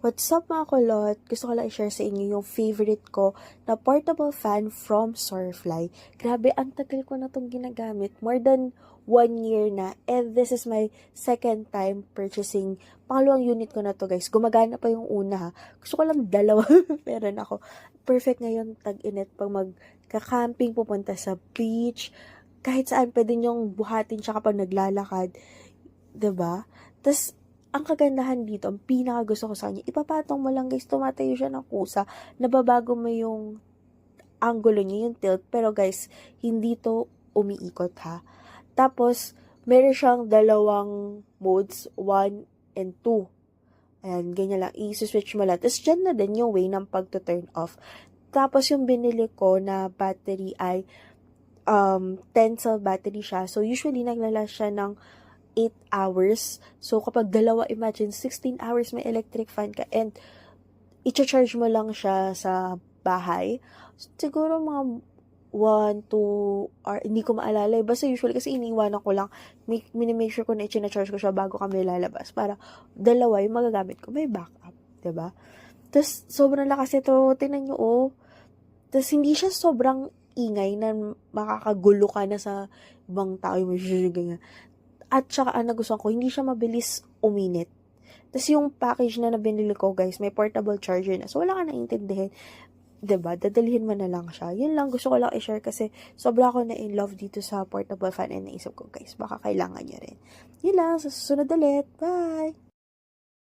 What's up mga kulot? Gusto ko lang i-share sa inyo yung favorite ko na portable fan from Surfly. Grabe, ang tagal ko na itong ginagamit. More than 1 year na. And this is my second time purchasing. Pangalawang unit ko na to guys. Gumagana pa yung una ha. Gusto ko lang dalawa. Meron ako. Perfect ngayon tag-init pag magka-camping, pupunta sa beach. Kahit saan pwede nyong buhatin siya kapag naglalakad. 'Di ba? Tas ang kagandahan dito, ang pinakagusto ko sa kanya, ipapatong mo lang guys, tumatayo siya ng kusa, nababago mo yung angulo niya, yung tilt, pero guys, hindi to umiikot ha. Tapos, meron siyang dalawang modes, 1 and 2. Ayan, ganyan lang, i-switch mo lang. Tapos, dyan na din yung way ng pag-turn off. Tapos, yung binili ko na battery ay 10 cell battery siya. So, usually, naglalast siya ng 8 hours. So, kapag dalawa, imagine, 16 hours may electric fan ka and i-charge mo lang siya sa bahay. Siguro mga 1, 2 or hindi ko maalala. Basta usually kasi iniiwanan ko lang. Minimake sure ko na i-charge ko siya bago kami lalabas. Para dalawa yung magagamit ko. May backup. 'Di ba? Tapos, sobrang lakas ito. Tingnan nyo, oh. Tapos, hindi siya sobrang ingay na makakagulo ka na sa ibang tao. Yung ganyan. At saka ang nagustuhan ko, hindi siya mabilis uminit. Tapos yung package na binili ko, guys, may portable charger na. So, wala ka naiintindihin. 'Di ba? Dadalhin mo na lang siya. Yun lang, gusto ko lang i-share kasi sobra ako na in love dito sa portable fan and naisip ko, guys, baka kailangan nyo rin. Yun lang, sa susunod ulit. Bye!